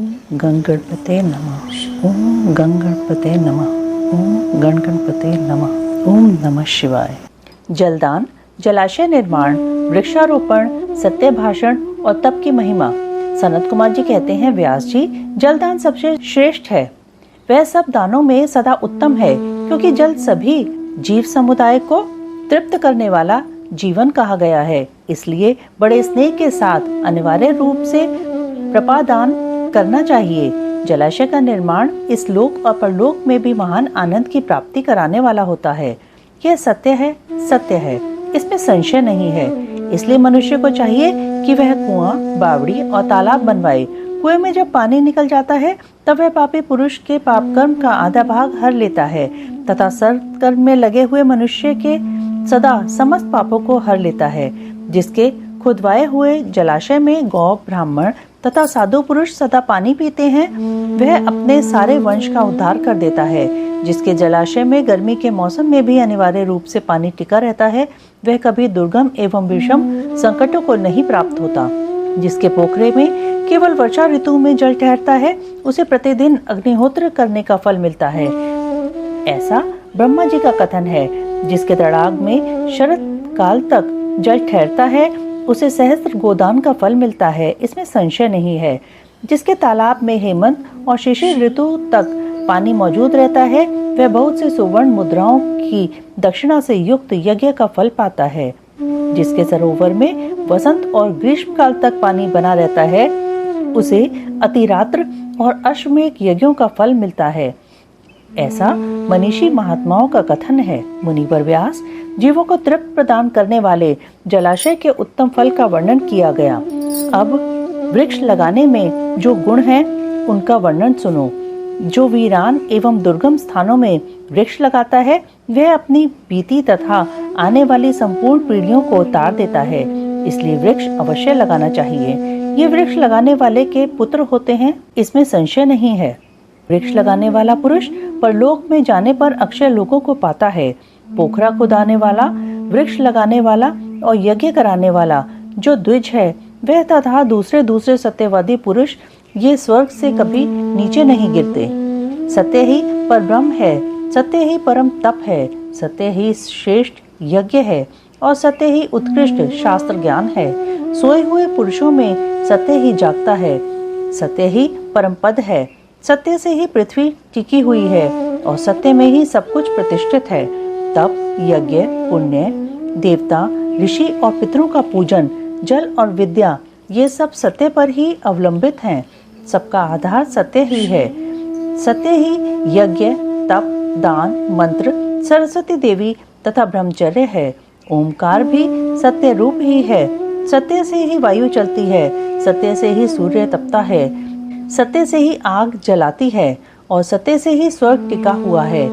ओम गणगणपते नमः। ओम गणगणपते नमः। ओम गणगणपते नमः। ओम नमः शिवाय। जलदान, जलाशय निर्माण, वृक्षारोपण, सत्य भाषण और तप की महिमा। सनत कुमार जी कहते हैं, व्यास जी, जलदान सबसे श्रेष्ठ है। वह सब दानों में सदा उत्तम है, क्योंकि जल सभी जीव समुदाय को तृप्त करने वाला जीवन कहा गया है। इसलिए बड़े स्नेह के साथ अनिवार्य रूप से प्रपादान करना चाहिए। जलाशय का निर्माण इस लोक और परलोक में भी महान आनंद की प्राप्ति कराने वाला होता है। यह सत्य है, इसमें संशय नहीं है। इसलिए मनुष्य को चाहिए कि वह कुआं, बावड़ी और तालाब बनवाए। कुएं में जब पानी निकल जाता है तब वह पापी पुरुष के पाप कर्म का आधा भाग हर लेता है तथा सत्कर्म में लगे हुए मनुष्य के सदा समस्त पापों को हर लेता है। जिसके खुदवाए हुए जलाशय में गौ, ब्राह्मण तथा साधु पुरुष सदा पानी पीते हैं, वह अपने सारे वंश का उद्धार कर देता है। जिसके जलाशय में गर्मी के मौसम में भी अनिवार्य रूप से पानी टिका रहता है, वह कभी दुर्गम एवं विषम संकटों को नहीं प्राप्त होता। जिसके पोखरे में केवल वर्षा ऋतु में जल ठहरता है, उसे प्रतिदिन अग्निहोत्र करने का फल मिलता है। ऐसा ब्रह्मा जी का कथन है। जिसके तड़ाग में शरत काल तक जल ठहरता है, उसे सहस्त्र गोदान का फल मिलता है, इसमें संशय नहीं है। जिसके तालाब में हेमंत और शिशिर ऋतु तक पानी मौजूद रहता है, वह बहुत से सुवर्ण मुद्राओं की दक्षिणा से युक्त यज्ञ का फल पाता है। जिसके सरोवर में वसंत और ग्रीष्म काल तक पानी बना रहता है, उसे अतिरात्र और अश्वमेध यज्ञों का फल मिलता है। ऐसा मनीषी महात्माओं का कथन है। मुनिवर व्यास, जीवों को तृप्त प्रदान करने वाले जलाशय के उत्तम फल का वर्णन किया गया। अब वृक्ष लगाने में जो गुण हैं, उनका वर्णन सुनो। जो वीरान एवं दुर्गम स्थानों में वृक्ष लगाता है, वह अपनी बीती तथा आने वाली संपूर्ण पीढ़ियों को उतार देता है। इसलिए वृक्ष अवश्य लगाना चाहिए। ये वृक्ष लगाने वाले के पुत्र होते हैं, इसमें संशय नहीं है। वृक्ष लगाने वाला पुरुष परलोक में जाने पर अक्षय लोकों को पाता है। पोखरा खुदाने वाला, वृक्ष लगाने वाला और यज्ञ कराने वाला जो द्विज है, वह तथा दूसरे सत्यवादी पुरुष ये स्वर्ग से कभी नीचे नहीं गिरते। सत्य ही परब्रह्म है, सत्य ही परम तप है, सत्य ही श्रेष्ठ यज्ञ है और सत्य ही उत्कृष्ट शास्त्र ज्ञान है। सोए हुए पुरुषों में सत्य ही जागता है, सत्य ही परम पद है। सत्य से ही पृथ्वी टिकी हुई है और सत्य में ही सब कुछ प्रतिष्ठित है। तप, यज्ञ, पुण्य, देवता, ऋषि और पितरों का पूजन, जल और विद्या, ये सब सत्य पर ही अवलंबित हैं। सबका आधार सत्य ही है। सत्य ही यज्ञ, तप, दान, मंत्र, सरस्वती देवी तथा ब्रह्मचर्य है। ओमकार भी सत्य रूप ही है। सत्य से ही वायु चलती है, सत्य से ही सूर्य तपता है, सत्य से ही आग जलाती है और सत्य से ही स्वर्ग टिका हुआ है।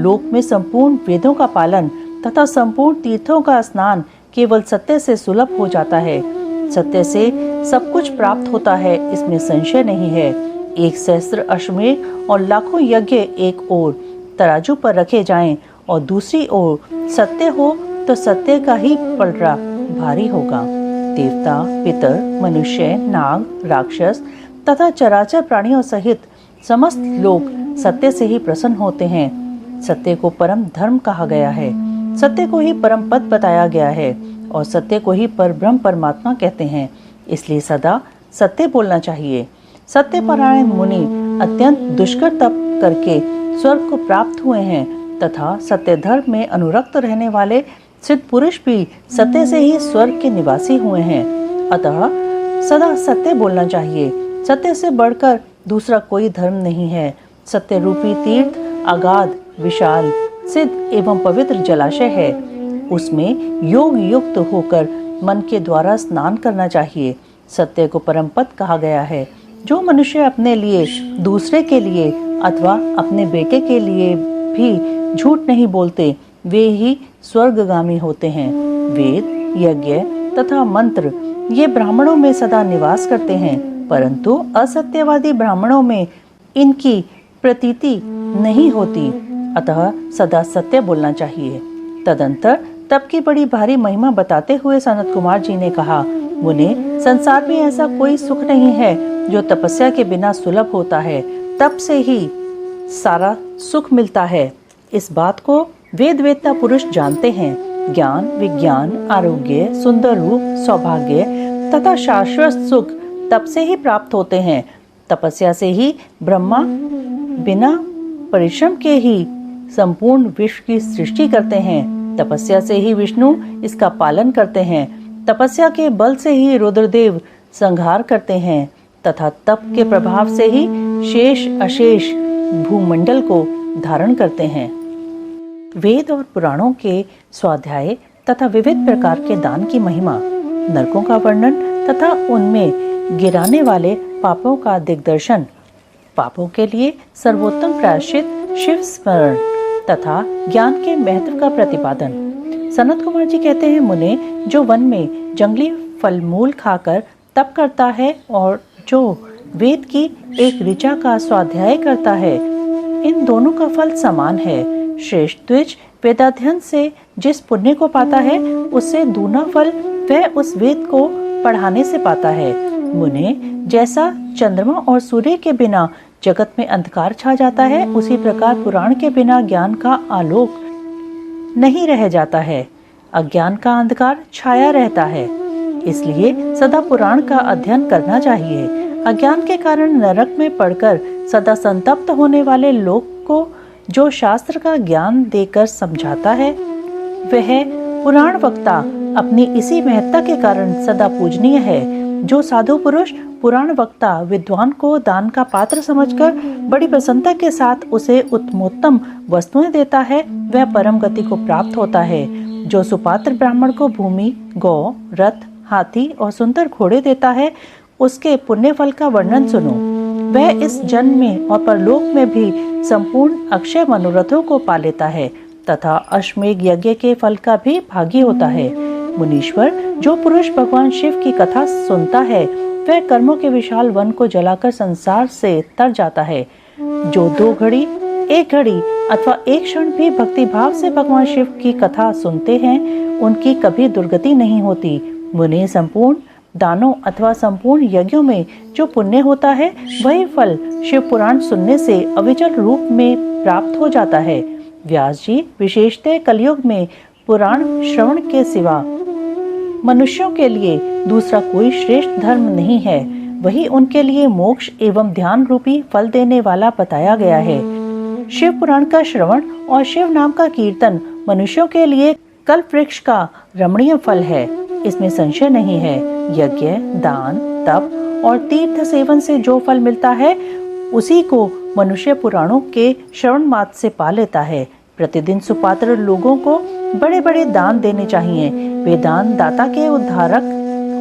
लोक में संपूर्ण वेदों का पालन तथा संपूर्ण तीर्थों का स्नान केवल सत्य से सुलभ हो जाता है। सत्य से सब कुछ प्राप्त होता है, इसमें संशय नहीं है। एक सहस्त्र अश्वमेध और लाखों यज्ञ एक ओर तराजू पर रखे जाएं और दूसरी ओर सत्य हो तो सत्य का ही पलड़ा भारी होगा। देवता, पितर, मनुष्य, नाग, राक्षस तथा चराचर प्राणियों सहित समस्त लोग सत्य से ही प्रसन्न होते हैं। सत्य को परम धर्म कहा गया है, सत्य को ही परम पद बताया गया है और सत्य को ही परब्रह्म परमात्मा कहते हैं। इसलिए सदा सत्य बोलना चाहिए। सत्यपरायण मुनि अत्यंत दुष्कर तप करके स्वर्ग को प्राप्त हुए हैं तथा सत्य धर्म में अनुरक्त रहने वाले सिद्ध पुरुष भी सत्य से ही स्वर्ग के निवासी हुए हैं। अतः सदा सत्य बोलना चाहिए। सत्य से बढ़कर दूसरा कोई धर्म नहीं है। सत्य रूपी तीर्थ अगाध, विशाल, सिद्ध एवं पवित्र जलाशय है। उसमें योग युक्त होकर मन के द्वारा स्नान करना चाहिए। सत्य को परम पद कहा गया है। जो मनुष्य अपने लिए, दूसरे के लिए अथवा अपने बेटे के लिए भी झूठ नहीं बोलते, वे ही स्वर्गगामी होते हैं। वेद, यज्ञ तथा मंत्र ये ब्राह्मणों में सदा निवास करते हैं, परंतु असत्यवादी ब्राह्मणों में इनकी प्रतीति नहीं होती। अतः सदा सत्य बोलना चाहिए। तदंतर तप की बड़ी भारी महिमा बताते हुए सनत कुमार जी ने कहा, मुने, संसार में ऐसा कोई सुख नहीं है जो तपस्या के बिना सुलभ होता है। तप से ही सारा सुख मिलता है। इस बात को वेद वेत्ता पुरुष जानते हैं। ज्ञान, विज्ञान, आरोग्य, सुंदर रूप, सौभाग्य तथा शाश्वत सुख तप से ही प्राप्त होते हैं। तपस्या से ही ब्रह्मा बिना परिश्रम के ही संपूर्ण विश्व की सृष्टि करते हैं। तपस्या से ही विष्णु इसका पालन करते हैं। तपस्या के बल से ही रुद्रदेव संहार करते हैं तथा तप के प्रभाव से ही शेष अशेष भूमंडल को धारण करते हैं। वेद और पुराणों के स्वाध्याय तथा विविध प्रकार के दान की महिमा, नरकों का वर्णन तथा उनमें गिराने वाले पापों का दिग्दर्शन, पापों के लिए सर्वोत्तम प्रायश्चित, शिव स्मरण तथा ज्ञान के महत्व का प्रतिपादन। सनत कुमार जी कहते हैं, मुने, जो वन में जंगली फल मूल खाकर तप करता है और जो वेद की एक ऋचा का स्वाध्याय करता है, इन दोनों का फल समान है। श्रेष्ठ द्विज वेदाध्ययन से जिस पुण्य को पाता है, उससे दूना फल वह उस वेद को पढ़ाने से पाता है। मुने, जैसा चंद्रमा और सूर्य के बिना जगत में अंधकार छा जाता है, उसी प्रकार पुराण के बिना ज्ञान का आलोक नहीं रह जाता है। अज्ञान का अंधकार छाया रहता है। इसलिए सदा पुराण का अध्ययन करना चाहिए। अज्ञान के कारण नरक में पड़कर सदा संतप्त होने वाले लोग को जो शास्त्र का ज्ञान देकर समझाता है, वह पुराण वक्ता अपनी इसी महत्ता के कारण सदा पूजनीय है। जो साधु पुरुष पुराण वक्ता विद्वान को दान का पात्र समझकर बड़ी प्रसन्नता के साथ उसे उत्तमोत्तम वस्तुएं देता है, वह परम गति को प्राप्त होता है। जो सुपात्र ब्राह्मण को भूमि, गौ, रथ, हाथी और सुंदर घोड़े देता है, उसके पुण्य फल का वर्णन सुनो। वह इस जन्म में और परलोक में भी संपूर्ण अक्षय मनोरथों को पा लेता है तथा अश्वमेध यज्ञ के फल का भी भागी होता है। मुनीश्वर, जो पुरुष भगवान शिव की कथा सुनता है, वह कर्मों के विशाल वन को जलाकर संसार से तर जाता है। जो 2 घड़ी, 1 घड़ी अथवा 1 क्षण भी भक्ति भाव से भगवान शिव की कथा सुनते हैं, उनकी कभी दुर्गति नहीं होती। मुने, संपूर्ण दानों अथवा संपूर्ण यज्ञों में जो पुण्य होता है, वही फल शिव पुराण सुनने से अविचल रूप में प्राप्त हो जाता है। व्यास जी, विशेषतः कलयुग में पुराण श्रवण के सिवा मनुष्यों के लिए दूसरा कोई श्रेष्ठ धर्म नहीं है। वही उनके लिए मोक्ष एवं ध्यान रूपी फल देने वाला बताया गया है। शिव पुराण का श्रवण और शिव नाम का कीर्तन मनुष्यों के लिए कल्प वृक्ष का रमणीय फल है, इसमें संशय नहीं है। यज्ञ, दान, तप और तीर्थ सेवन से जो फल मिलता है, उसी को मनुष्य पुराणों के श्रवण मात्र से पा लेता है। प्रतिदिन सुपात्र लोगों को बड़े बड़े दान देने चाहिए। वे दान दाता के उद्धारक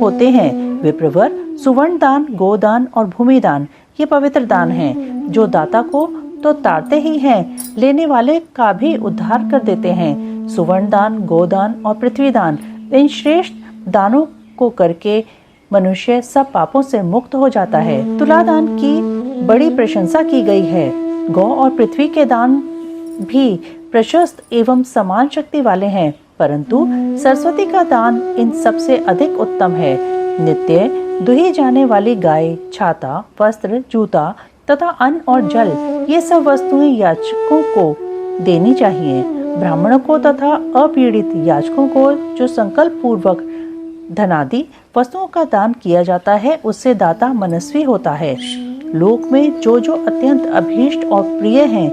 होते हैं। विप्रवर, सुवर्ण दान, गोदान और भूमि दान ये पवित्र दान हैं, जो दाता को तो तारते ही हैं, लेने वाले का भी उद्धार कर देते हैं। सुवर्ण दान, गोदान और पृथ्वी दान, इन श्रेष्ठ दानों को करके मनुष्य सब पापों से मुक्त हो जाता है। तुला दान की बड़ी प्रशंसा की गई है। गौ और पृथ्वी के दान भी प्रशस्त एवं समान शक्ति वाले हैं, परंतु सरस्वती का दान इन सबसे अधिक उत्तम है। नित्य दुही जाने वाली गाय, छाता, वस्त्र, जूता तथा अन्न और जल, ये सब वस्तुएं याचकों को देनी चाहिए। ब्राह्मणों को तथा अपीड़ित याचकों को जो संकल्प पूर्वक धनादि वस्तुओं का दान किया जाता है, उससे दाता मनस्वी होता है। लोक में जो जो अत्यंत अभीष्ट और प्रिय हैं,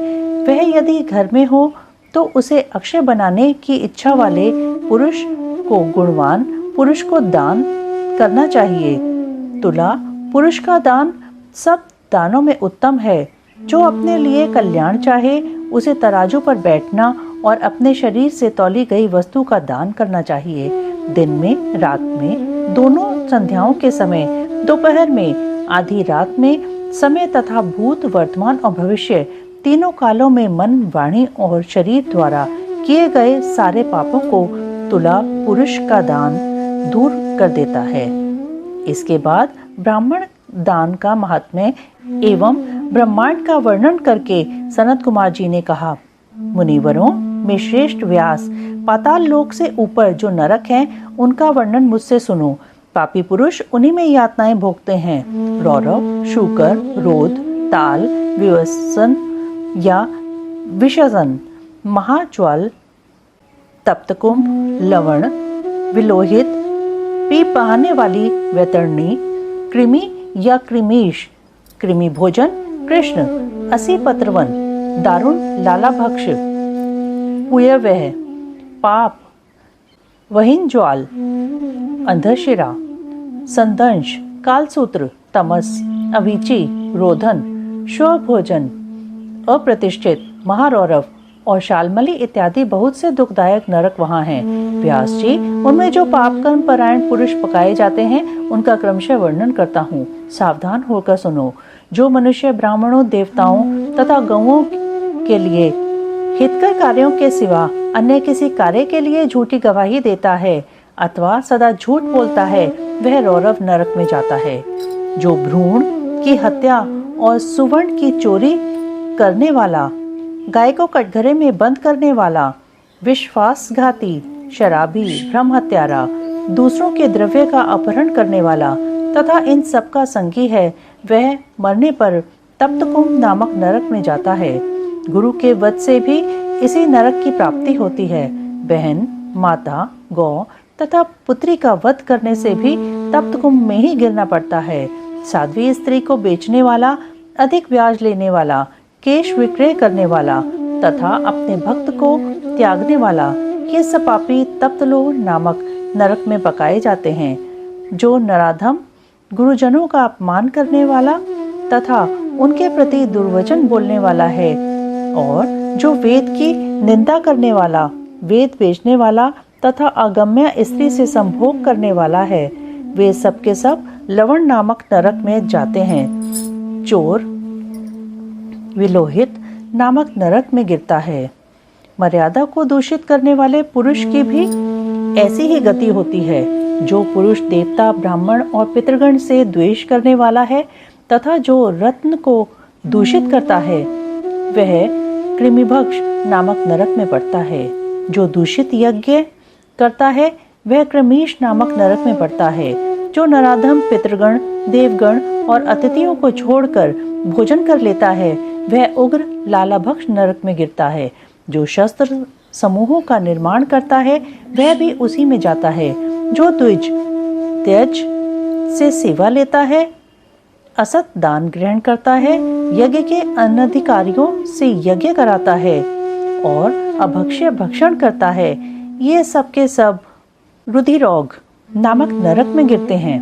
वह यदि घर में हो तो उसे अक्षय बनाने की इच्छा वाले पुरुष को, गुणवान पुरुष को दान करना चाहिए। तुला पुरुष का दान सब दानों में उत्तम है। जो अपने लिए कल्याण चाहे, उसे तराजू पर बैठना और अपने शरीर से तौली गई वस्तु का दान करना चाहिए। दिन में, रात में, दोनों संध्याओं के समय, दोपहर में, आधी रात में, समय तथा भूत, वर्तमान और भविष्य तीनों कालों में मन, वाणी और शरीर द्वारा किए गए सारे पापों को तुला पुरुष का दान दूर कर देता है। इसके बाद ब्राह्मण दान का महात्म्य एवं ब्रह्मांड का वर्णन करके सनत कुमार जी ने कहा, मुनिवरों में श्रेष्ठ व्यास, पाताल लोक से ऊपर जो नरक हैं, उनका वर्णन मुझसे सुनो। पापी पुरुष उन्हीं में यातनाएं भोगते हैं। रौरव, शूकर, रोध, ताल, विवसन या विषजन, महाज्वाल, तप्तकुंभ, लवण, विलोहित, पी बहाने वाली वैतरणी, कृमि या कृमीश, कृमि भोजन, कृष्ण, असी पत्रवन, दारुण लालाभक्ष, पुयवह, पाप, वहीन ज्वाल, अंधशिरा, संदंश, कालसूत्र, तमस, अविची, रोधन, श्वभोजन, अप्रतिष्ठित, महारौरव और शालमली इत्यादि बहुत से दुखदायक नरक वहाँ हैं। व्यास जी, उनमें जो पाप कर्म परायण पुरुष पकाए जाते हैं उनका क्रमशः वर्णन करता हूँ, सावधान होकर सुनो। जो मनुष्य ब्राह्मणों, देवताओं तथा गौओं के लिए हितकर कार्यों के सिवा अन्य किसी कार्य के लिए झूठी गवाही देता है अथवा सदा झूठ बोलता है, वह रौरव नरक में जाता है। जो भ्रूण की हत्या और सुवर्ण की चोरी करने वाला, गाय को कटघरे में बंद करने वाला, विश्वासघाती, शराबी, भ्रम हत्यारा, दूसरों के द्रव्य का अपहरण करने वाला तथा इन सब का संगी है, वह मरने पर तप्तकुंभ नामक नरक में जाता है। गुरु के वध से भी इसी नरक की प्राप्ति होती है। बहन, माता, गौ तथा पुत्री का वध करने से भी तप्तकुंभ में ही गिरना पड़ता है। साध्वी स्त्री को बेचने वाला, अधिक ब्याज लेने वाला, केश विक्रय करने वाला तथा अपने भक्त को त्यागने वाला, ये सब पापी तप्तलोह नामक नरक में पकाए जाते हैं। जो नराधम गुरुजनों का अपमान करने वाला तथा उनके प्रति दुर्वचन बोलने वाला है और जो वेद की निंदा करने वाला, वेद बेचने वाला तथा अगम्य स्त्री से संभोग करने वाला है, वे सब के सब लवण नामक नरक में जाते हैं। चोर विलोहित नामक नरक में गिरता है। मर्यादा को दूषित करने वाले पुरुष की भी ऐसी ही गति होती है। जो पुरुष देवता, ब्राह्मण और पितृगण से द्वेष करने वाला है तथा जो रत्न को दूषित करता है, वह कृमिभक्ष नामक नरक में पड़ता है। जो दूषित यज्ञ करता है वह क्रमीश नामक नरक में पड़ता है। जो नराधम पितृगण, देवगण और अतिथियों को छोड़कर भोजन कर लेता है, वह उग्र लालाभक्ष नरक में गिरता है। जो शस्त्र समूहों का निर्माण करता है वह भी उसी में जाता है। जो द्विज त्यज से सेवा लेता है, असत दान ग्रहण करता है, यज्ञ के अनधिकारियों से यज्ञ कराता है और अभक्ष्य भक्षण करता है, ये सब के सब रुधिरोग नामक नरक में गिरते हैं।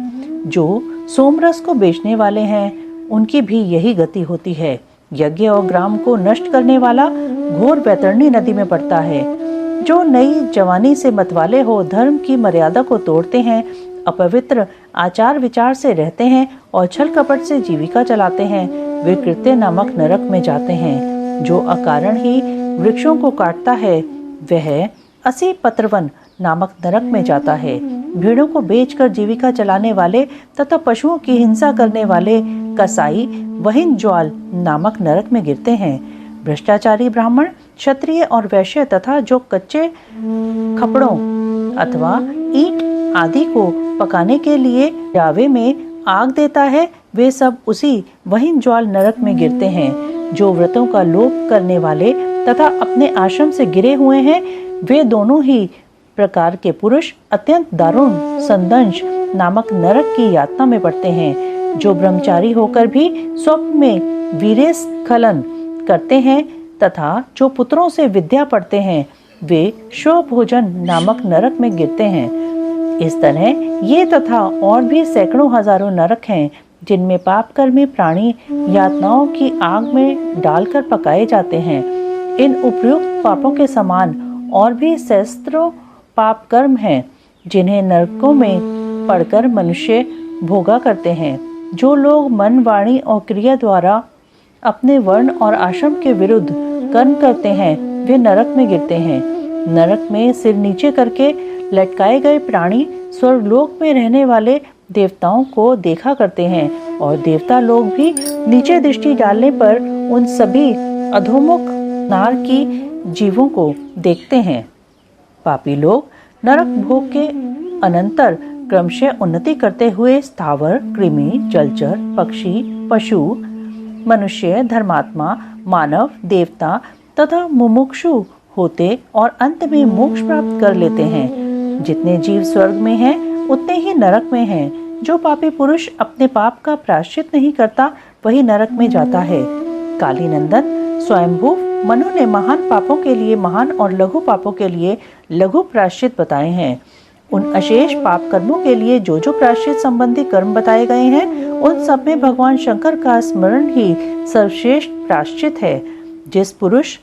जो सोमरस को बेचने वाले हैं उनकी भी यही गति होती है। यज्ञ और ग्राम को नष्ट करने वाला घोर वैतरणी नदी में पड़ता है। जो नई जवानी से मतवाले हो धर्म की मर्यादा को तोड़ते हैं, अपवित्र आचार विचार से रहते हैं और छल कपट से जीविका चलाते हैं, वे कृत्य नामक नरक में जाते हैं। जो अकारण ही वृक्षों को काटता है वह असी पत्रवन नामक नरक में जाता है। भेड़ों को बेचकर जीविका चलाने वाले तथा पशुओं की हिंसा करने वाले कसाई वहीन ज्वाल नामक नरक में गिरते हैं। भ्रष्टाचारी ब्राह्मण, क्षत्रिय और वैश्य तथा जो कच्चे खपड़ों अथवा ईंट आदि को पकाने के लिए जावे में आग देता है, वे सब उसी वहीन ज्वाल नरक में गिरते हैं। जो व्रतों का लोप करने वाले तथा अपने आश्रम से गिरे हुए हैं, वे दोनों ही प्रकार के पुरुष अत्यंत दारुण संदंश नामक नरक की यातना में पड़ते हैं। जो ब्रह्मचारी होकर भी स्वप्न में वीरेस्खलन करते हैं तथा जो पुत्रों से विद्या पढ़ते हैं, वे श्वभोजन नामक नरक में गिरते हैं। इस तरह ये तथा और भी सैकड़ों हजारों नरक हैं जिनमें पाप कर्मी प्राणी यातनाओं की आग में डालकर पकाए जाते हैं। इन उपयुक्त पापों के समान और भी सहस्त्रों पाप कर्म हैं जिन्हें नरकों में पड़कर मनुष्य भोगा करते हैं। जो लोग मन, वाणी और क्रिया द्वारा अपने वर्ण और आश्रम के विरुद्ध कर्म करते हैं, वे नरक में गिरते हैं। नरक में सिर नीचे करके लटकाए गए प्राणी स्वर्गलोक में रहने वाले देवताओं को देखा करते हैं और देवता लोग भी नीचे दृष्टि डालने पर उन सभी अधोमुख नार की जीवों को देखते हैं। पापी लोग नरक भोग के अनंतर क्रमशः उन्नति करते हुए स्थावर, कृमि, जलचर, पक्षी, पशु, मनुष्य, धर्मात्मा, मानव, देवता तथा मुमुक्षु होते और अंत में मोक्ष प्राप्त कर लेते हैं। जितने जीव स्वर्ग में हैं, उतने ही नरक में हैं। जो पापी पुरुष अपने पाप का प्रायश्चित नहीं करता, वही नरक में जाता है। काली नंदन स्वयंभू मनु ने महान पापों के लिए महान और लघु पापों के लिए लघु प्रायश्चित बताए हैं। उन अशेष पाप कर्मों के लिए जो जो प्रायश्चित संबंधी कर्म बताए गए हैं, उन सब में भगवान शंकर का स्मरण ही सर्वश्रेष्ठ प्रायश्चित है। जिस पुरुष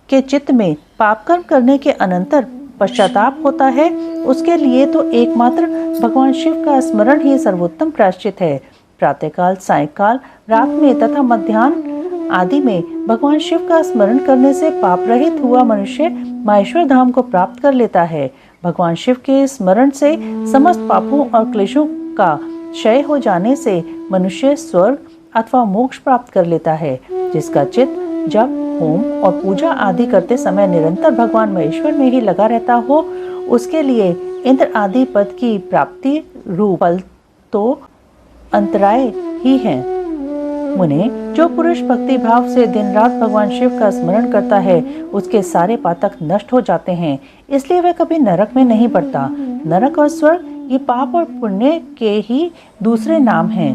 के चित्त में पाप कर्म करने के अनंतर पश्चाताप होता है, उसके लिए तो एकमात्र भगवान शिव का स्मरण ही सर्वोत्तम प्रायश्चित है। प्रातःकाल, सायंकाल, रात में तथा मध्याह्न आदि में भगवान शिव का स्मरण करने से पाप रहित हुआ मनुष्य माहेश्वर धाम को प्राप्त कर लेता है। भगवान शिव के स्मरण से समस्त पापों और क्लेशों का क्षय हो जाने से मनुष्य स्वर्ग अथवा मोक्ष प्राप्त कर लेता है। जिसका चित्त जप, होम और पूजा आदि करते समय निरंतर भगवान महेश्वर में ही लगा रहता हो, उसके लिए इंद्र आदि पद की प्राप्ति रूप फल तो अंतराय ही है। मुने, जो पुरुष भक्ति भाव से दिन रात भगवान शिव का स्मरण करता है, उसके सारे पातक नष्ट हो जाते हैं, इसलिए वह कभी नरक में नहीं पड़ता। नरक और स्वर्ग ये पाप और पुण्य के ही दूसरे नाम हैं।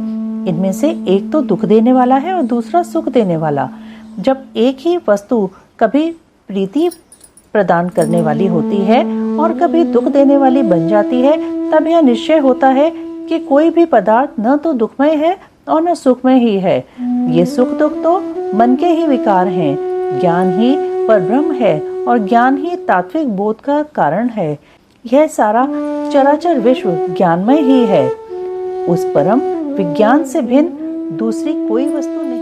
इनमें से एक तो दुख देने वाला है और दूसरा सुख देने वाला। जब एक ही वस्तु कभी प्रीति प्रदान करने वाली होती है और कभी दुख देने वाली बन जाती है, तब यह निश्चय होता है कि कोई भी पदार्थ न तो दुखमय है और न सुखमय ही है। ये सुख दुख तो मन के ही विकार हैं। ज्ञान ही परब्रह्म है और ज्ञान ही तात्विक बोध का कारण है। यह सारा चराचर विश्व ज्ञानमय ही है। उस परम विज्ञान से भिन्न दूसरी कोई वस्तु नहीं।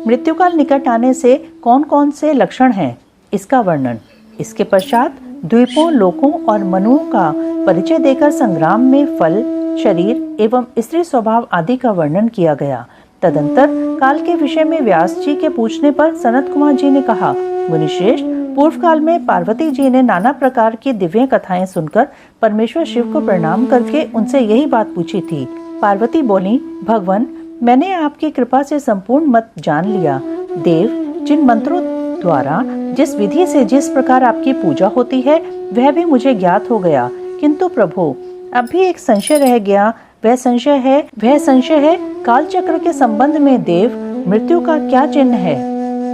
मृत्युकाल निकट आने से कौन कौन से लक्षण हैं, इसका वर्णन। इसके पश्चात द्वीपों, लोकों और मनुओं का परिचय देकर संग्राम में फल, शरीर एवं स्त्री स्वभाव आदि का वर्णन किया गया। तदंतर काल के विषय में व्यास जी के पूछने पर सनत कुमार जी ने कहा, मुनिश्रेष्ठ, पूर्व काल में पार्वती जी ने नाना प्रकार की दिव्य कथाएं सुनकर परमेश्वर शिव को प्रणाम करके उनसे यही बात पूछी थी। पार्वती बोली, भगवान, मैंने आपकी कृपा से संपूर्ण मत जान लिया। देव, जिन मंत्रों द्वारा जिस विधि से जिस प्रकार आपकी पूजा होती है, वह भी मुझे ज्ञात हो गया। किंतु प्रभु, अब भी एक संशय रह गया। वह संशय है काल चक्र के संबंध में। देव, मृत्यु का क्या चिन्ह है?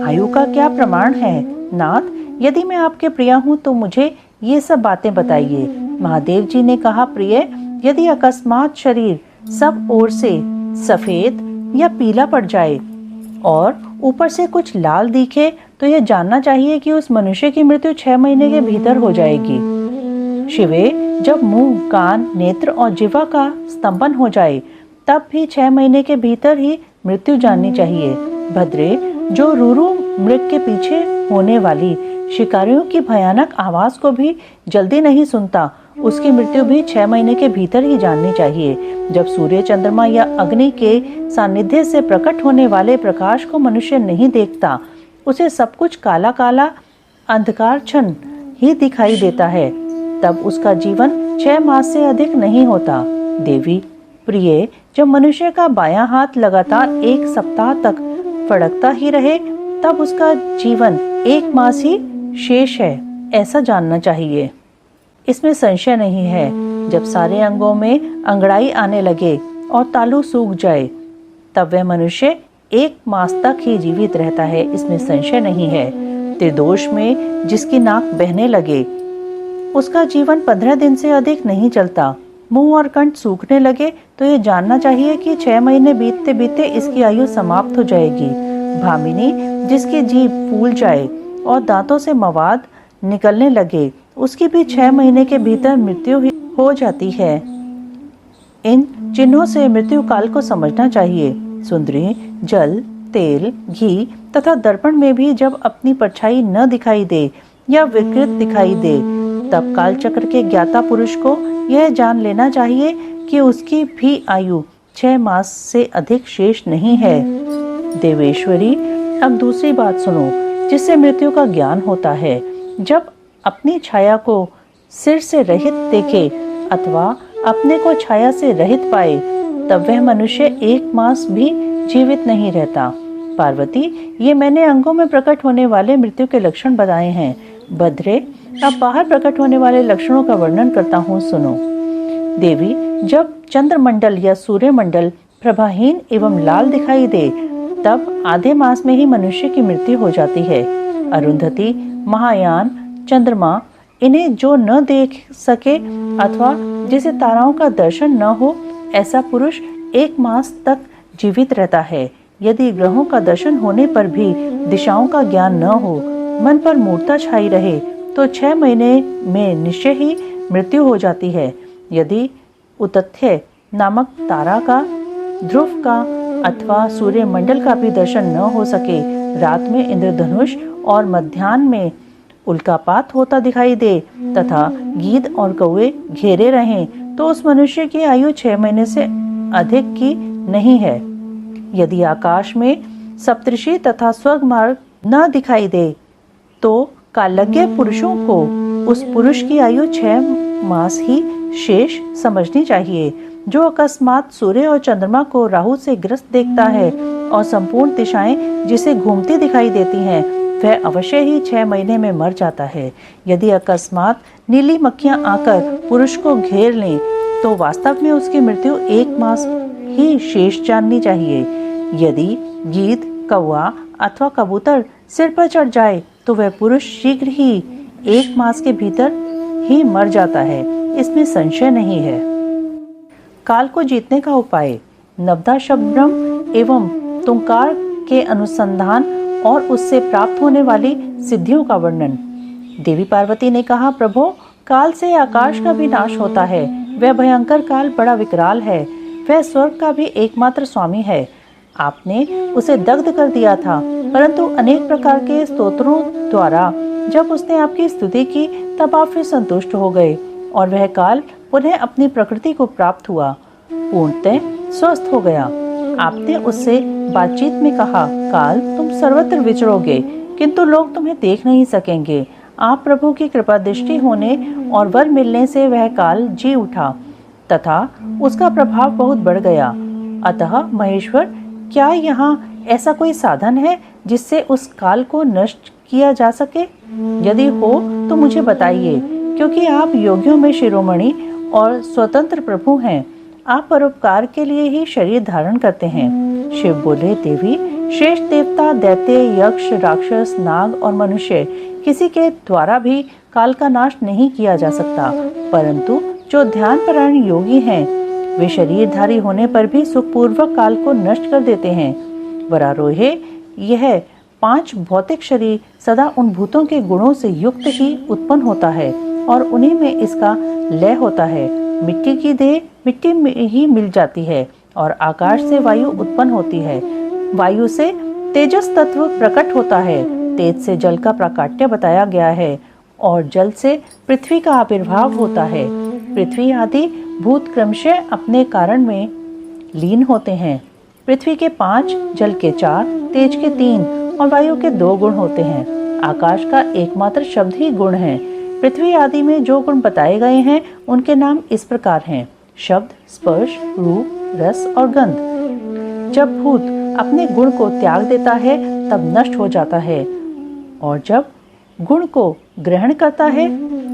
आयु का क्या प्रमाण है? नाथ, यदि मैं आपके प्रिय हूँ तो मुझे ये सब बातें बताइए। महादेव जी ने कहा, प्रिय, यदि अकस्मात शरीर सब ओर से सफेद या पीला पड़ जाए और ऊपर से कुछ लाल दिखे, तो यह जानना चाहिए कि उस मनुष्य की मृत्यु 6 महीने के भीतर हो जाएगी। शिवे, जब मुंह, कान, नेत्र और जिह्वा का स्तंभन हो जाए, तब भी 6 महीने के भीतर ही मृत्यु जाननी चाहिए। भद्रे, जो रूरू मृग के पीछे होने वाली शिकारियों की भयानक आवाज को भी जल्दी नहीं सुनता, उसकी मृत्यु भी 6 महीने के भीतर ही जाननी चाहिए। जब सूर्य, चंद्रमा या अग्नि के सानिध्य से प्रकट होने वाले प्रकाश को मनुष्य नहीं देखता, उसे सब कुछ काला काला अंधकार छन ही दिखाई देता है, तब उसका जीवन 6 मास से अधिक नहीं होता। देवी, प्रिय, जब मनुष्य का बायां हाथ लगातार 1 सप्ताह तक फड़कता ही रहे, तब उसका जीवन 1 मास ही शेष है, ऐसा जानना चाहिए। इसमें संशय नहीं है। जब सारे अंगों में अंगड़ाई आने लगे और तालू सूख जाए, तब वह मनुष्य 1 मास तक ही जीवित रहता है, इसमें संशय नहीं है। त्रिदोष में जिसकी नाक बहने लगे, उसका जीवन 15 दिन से अधिक नहीं चलता। मुंह और कंठ सूखने लगे तो ये जानना चाहिए कि 6 महीने बीतते बीतते इसकी आयु समाप्त हो जाएगी। भामिनी, जिसकी जीभ फूल जाए और दांतों से मवाद निकलने लगे, उसकी भी 6 महीने के भीतर मृत्यु ही हो जाती है। इन चिन्हों से मृत्यु काल को समझना चाहिए। सुंदरी, जल, तेल, घी तथा दर्पण में भी जब अपनी परछाई न दिखाई दे या विकृत दिखाई दे, तब काल चक्र के ज्ञाता पुरुष को यह जान लेना चाहिए कि उसकी भी आयु 6 मास से अधिक शेष नहीं है। देवेश्वरी, अब दूसरी बात सुनो, जिससे मृत्यु का ज्ञान होता है। जब अपनी छाया को सिर से रहित देखे अथवा अपने को छाया से रहित पाए, तब वह मनुष्य 1 मास भी जीवित नहीं रहता। पार्वती, ये मैंने अंगों में प्रकट होने वाले मृत्यु के लक्षण बताए हैं। भद्रे, अब बाहर प्रकट होने वाले लक्षणों का वर्णन करता हूँ, सुनो। देवी, जब चंद्रमंडल या सूर्यमंडल प्रभाहीन एवं लाल दिखाई दे, तब आधे मास में ही मनुष्य की मृत्यु हो जाती है। अरुंधति, महायान, चंद्रमा, इन्हें जो न देख सके अथवा जिसे ताराओं का दर्शन न हो, ऐसा पुरुष 1 मास तक जीवित रहता है। यदि ग्रहों का दर्शन होने पर भी दिशाओं का ज्ञान न हो, मन पर मूर्छा छाई रहे, तो 6 महीने में निश्चय ही मृत्यु हो जाती है। यदि उतथ्य नामक तारा का, ध्रुव का अथवा सूर्यमंडल का भी दर्शन न हो सके, रात में इंद्रधनुष और मध्याह्न में उल्कापात होता दिखाई दे तथा गीद और कौवे घेरे रहें, तो उस मनुष्य की आयु 6 महीने से अधिक की नहीं है। यदि आकाश में सप्तऋषि तथा स्वर्ग मार्ग न दिखाई दे, तो कालज्ञ पुरुषों को उस पुरुष की आयु 6 मास ही शेष समझनी चाहिए। जो अकस्मात सूर्य और चंद्रमा को राहु से ग्रस्त देखता है और संपूर्ण दिशाएं जिसे घूमती दिखाई देती हैं, वह अवश्य ही 6 महीने में मर जाता है। यदि अकस्मात नीली मक्खियां आकर पुरुष को घेर लें, तो वास्तव में उसकी मृत्यु 1 मास ही शेष जाननी चाहिए। यदि गीद, कौवा अथवा कबूतर सिर पर चढ़ जाए, तो वह पुरुष शीघ्र ही 1 मास के भीतर ही मर जाता है, इसमें संशय नहीं है। काल को जीतने का उपाय। नवधा शब्दब्रह्म एवं तुंकार के अनुसंधान और उससे प्राप्त होने वाली सिद्धियों का वर्णन। देवी पार्वती ने कहा, प्रभो, काल से आकाश का भी नाश होता है। वह भयंकर काल बड़ा विकराल है। वह स्वर्ग का भी एकमात्र स्वामी है। आपने उसे दग्ध कर दिया था, परंतु अनेक प्रकार के स्तोत्रों द्वारा जब उसने आपकी स्तुति की, तब आप फिर संतुष्ट हो गए और वह काल पुनः अपनी प्रकृति को प्राप्त हुआ, पूर्णतः स्वस्थ हो गया। आपने उससे बातचीत में कहा, काल, तुम सर्वत्र विचरोगे, किंतु लोग तुम्हें देख नहीं सकेंगे। आप प्रभु की कृपा दृष्टि होने और वर मिलने से वह काल जी उठा तथा उसका प्रभाव बहुत बढ़ गया। अतः महेश्वर, क्या यहाँ ऐसा कोई साधन है जिससे उस काल को नष्ट किया जा सके? यदि हो तो मुझे बताइए, क्योंकि आप योगियों में शिरोमणि और स्वतंत्र प्रभु हैं। आप परोपकार के लिए ही शरीर धारण करते हैं। शिव बोले, देवी, श्रेष्ठ देवता, दैत्य, यक्ष, राक्षस, नाग और मनुष्य, किसी के द्वारा भी काल का नाश नहीं किया जा सकता, परंतु जो ध्यानपरायण योगी हैं, वे शरीरधारी होने पर भी सुखपूर्वक काल को नष्ट कर देते हैं। वरारोहे, यह 5 भौतिक शरीर सदा उन भूतों के गुणों से युक्त ही उत्पन्न होता है और उन्हीं में इसका लय होता है। मिट्टी की देह मिट्टी में ही मिल जाती है और आकाश से वायु उत्पन्न होती है। वायु से तेजस तत्व प्रकट होता है। तेज से जल का प्राकाट्य बताया गया है और जल से पृथ्वी का आविर्भाव होता है। पृथ्वी आदि भूत क्रमशः अपने कारण में लीन होते हैं। पृथ्वी के 5, जल के 4, तेज के 3 और वायु के 2 गुण होते हैं। आकाश का एकमात्र शब्द ही गुण है। पृथ्वी आदि में जो गुण बताए गए हैं, उनके नाम इस प्रकार हैं: शब्द, स्पर्श, रूप, रस और गंध। जब भूत अपने गुण को त्याग देता है, तब नष्ट हो जाता है, और जब गुण को ग्रहण करता है,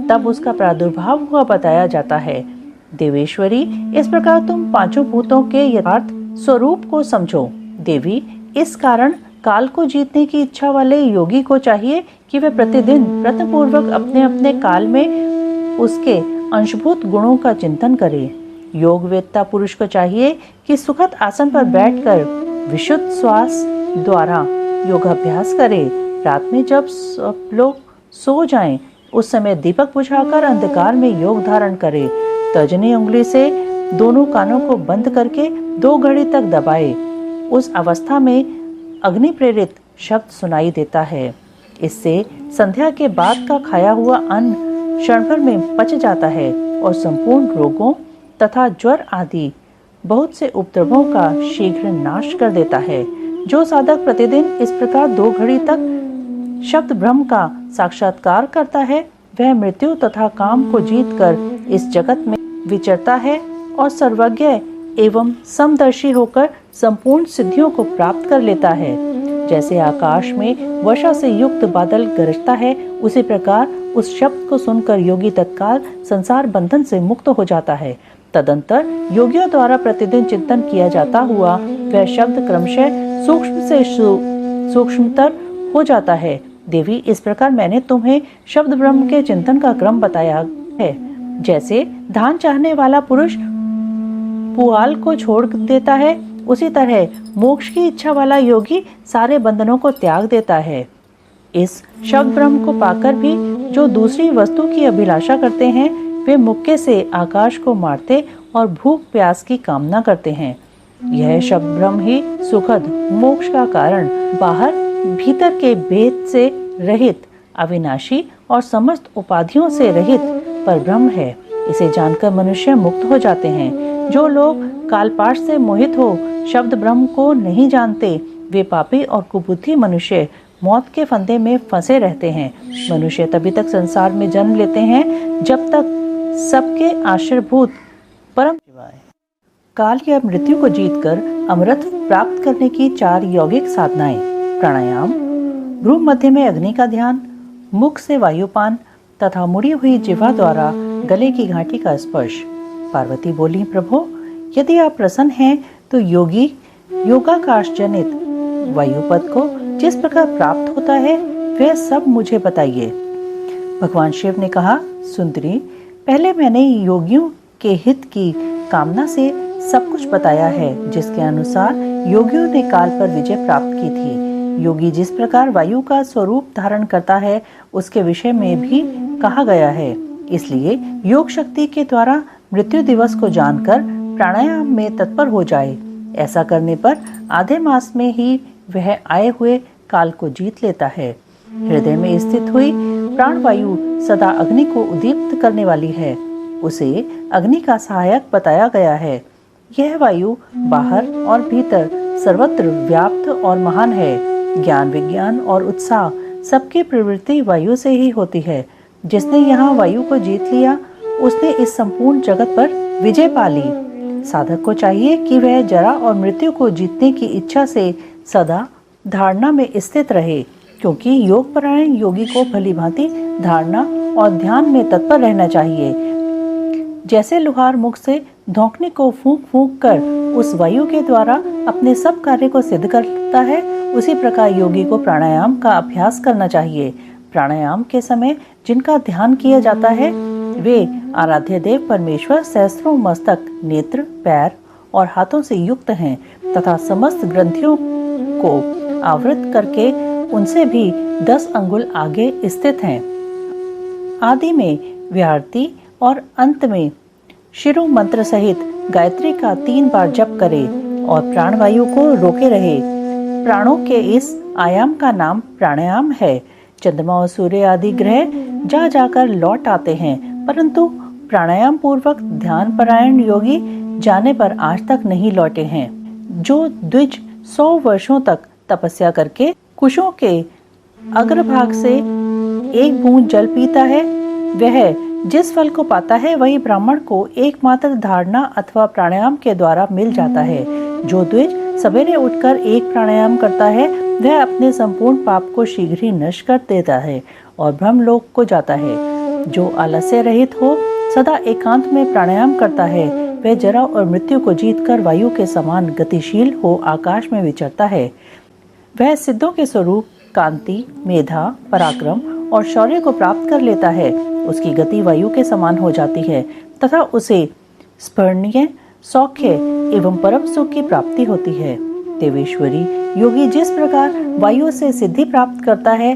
तब उसका प्रादुर्भाव हुआ बताया जाता है। देवेश्वरी, इस प्रकार तुम 5 भूतों के यथार्थ स्वरूप को समझो। देवी, इस कारण काल को जीतने की इच्छा वाले योगी को चाहिए कि वे प्रतिदिन प्रयत्नपूर्वक अपने अपने काल में उसके अंशभूत गुणों का चिंतन करे। योगवेत्ता पुरुष को चाहिए कि सुखद आसन पर बैठकर विशुद्ध श्वास द्वारा योगाभ्यास करे। रात में जब सब लोग सो जाएं, उस समय दीपक बुझाकर अंधकार में योग धारण करे। तर्जनी उंगली से दोनों कानों को बंद करके 2 घड़ी तक दबाए। उस अवस्था में अग्नि प्रेरित शब्द सुनाई देता है। इससे संध्या के बाद का खाया हुआ अन्न क्षण भर में पच जाता है और संपूर्ण रोगों तथा ज्वर आदि बहुत से उपद्रवों का शीघ्र नाश कर देता है। जो साधक प्रतिदिन इस प्रकार 2 घड़ी तक शब्द ब्रह्म का साक्षात्कार करता है, वह मृत्यु तथा काम को जीतकर इस जगत में विचरता है और सर्वज्ञ एवं समदर्शी होकर संपूर्ण सिद्धियों को प्राप्त कर लेता है। जैसे आकाश में वर्षा से युक्त बादल गरजता है, उसी प्रकार उस शब्द को सुनकर योगी तत्काल संसार बंधन से मुक्त हो जाता है। तदंतर योगियों द्वारा प्रतिदिन चिंतन किया जाता हुआ वह शब्द क्रमशः सूक्ष्म से सूक्ष्मतर हो जाता है। देवी, इस प्रकार मैंने तुम्हें शब्द ब्रह्म के चिंतन का क्रम बताया है। जैसे धान चाहने वाला पुरुष पुआल को छोड़ देता है, उसी तरह मोक्ष की इच्छा वाला योगी सारे बंधनों को त्याग देता है। इस शब्द ब्रह्म को पाकर भी जो दूसरी वस्तु की अभिलाषा करते हैं, वे मुक्के से आकाश को मारते और भूख प्यास की कामना करते हैं। यह शब्द ब्रह्म ही सुखद मोक्ष का कारण, बाहर भीतर के भेद से रहित, अविनाशी और समस्त उपाधियों से रहित पर ब्रह्म है। इसे जानकर मनुष्य मुक्त हो जाते हैं। जो लोग कालपाश से मोहित हो शब्द ब्रह्म को नहीं जानते, वे पापी और कुबुद्धि मनुष्य मौत के फंदे में फंसे रहते हैं। मनुष्य तभी तक संसार में जन्म लेते हैं जब तक सबके आश्रयभूत परम शिवाय काल या मृत्यु को जीतकर अमृत प्राप्त करने की 4 यौगिक साधनाएं: प्राणायाम, भ्रू मध्य में अग्नि का ध्यान, मुख से वायुपान तथा मुड़ी हुई जिह्वा द्वारा गले की घाटी का स्पर्श। पार्वती बोली, प्रभु, यदि आप प्रसन्न हैं तो योगाकाश जनित वायुपद को जिस प्रकार प्राप्त होता है वह सब मुझे बताइए। भगवान शिव ने कहा, सुंदरी, पहले मैंने योगियों के हित की कामना से सब कुछ बताया है, जिसके अनुसार योगियों ने काल पर विजय प्राप्त की थी। योगी जिस प्रकार वायु का स्वरूप धारण करता है, उसके विषय में भी कहा गया है। इसलिए योग शक्ति के द्वारा मृत्यु दिवस को जानकर प्राणायाम में तत्पर हो जाए। ऐसा करने पर आधे मास में ही वह आए हुए काल को जीत लेता है। हृदय में स्थित हुई प्राणवायु सदा अग्नि को उद्दीप्त करने वाली है। उसे अग्नि का सहायक बताया गया है। यह वायु बाहर और भीतर सर्वत्र व्याप्त और महान है। ज्ञान, विज्ञान और उत्साह सबकी प्रवृत्ति वायु से ही होती है। जिसने यहाँ वायु को जीत लिया, उसने इस संपूर्ण जगत पर विजय पा ली। साधक को चाहिए कि वह जरा और मृत्यु को जीतने की इच्छा से सदा धारणा में स्थित रहे, क्योंकि योग परायण योगी को भलीभांति धारणा और ध्यान में तत्पर रहना चाहिए। जैसे लुहार मुख से धोंकने को फूंक फूंक कर उस वायु के द्वारा अपने सब कार्य को सिद्ध करता है, उसी प्रकार योगी को प्राणायाम का अभ्यास करना चाहिए। प्राणायाम के समय जिनका ध्यान किया जाता है, वे आराध्य देव परमेश्वर सहस्त्रों मस्तक, नेत्र, पैर और हाथों से युक्त हैं तथा समस्त ग्रंथियों को आवृत करके उनसे भी 10 अंगुल आगे स्थित हैं। आदि में व्याहृति और अंत में शिरो मंत्र सहित गायत्री का 3 बार जप करे और प्राणवायु को रोके रहे। प्राणों के इस आयाम का नाम प्राणायाम है। चंद्रमा और सूर्य आदि ग्रह जा जाकर लौट आते हैं, परंतु प्राणायाम पूर्वक ध्यान परायण योगी जाने पर आज तक नहीं लौटे हैं। जो द्विज 100 वर्षों तक तपस्या करके कुशों के अग्रभाग से एक बूंद जल पीता है, वह जिस फल को पाता है वही ब्राह्मण को एकमात्र धारणा अथवा प्राणायाम के द्वारा मिल जाता है। जो द्विज सवेरे उठकर एक प्राणायाम करता है, वह अपने संपूर्ण पाप को शीघ्र ही नष्ट कर देता है और ब्रह्मलोक को जाता है। जो आलस्य रहित हो सदा एकांत में प्राणायाम करता है, वह जरा और मृत्यु को जीतकर वायु के समान गतिशील हो आकाश में विचरता है। वह सिद्धों के स्वरूप कांति, मेधा, पराक्रम और शौर्य को प्राप्त कर लेता है। उसकी गति वायु के समान हो जाती है तथा उसे स्मरणीय, सौख्य एवं परम सुख की प्राप्ति होती है। देवेश्वरी, योगी जिस प्रकार वायु से सिद्धि प्राप्त करता है,